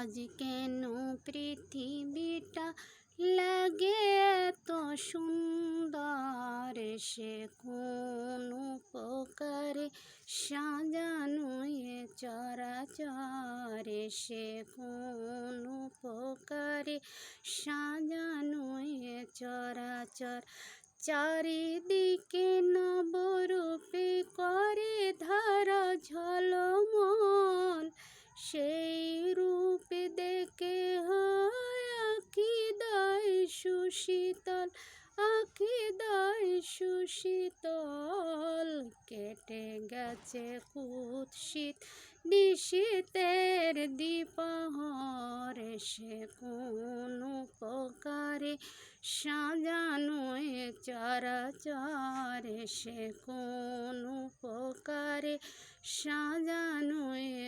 আজ কেন পৃথিবীটা লাগে এত সুন্দর, সে কোন উপকারে সাজানো এ চরাচর, সে কোন উপকারে সাজানো এ চরাচর। চারিদিকে নবরূপে করে ধারা ঝলমল, সেই রূপে দেখে হয় আঁখি দায় সুশীতল, আঁখি দায় সুশীতল। কেটে গেছে কুৎসিত নিশীথের দ্বিপ্রহর, সে কোন উপকারে সাজানো এ চরাচর, সে কোন উপকারে সাজানো এ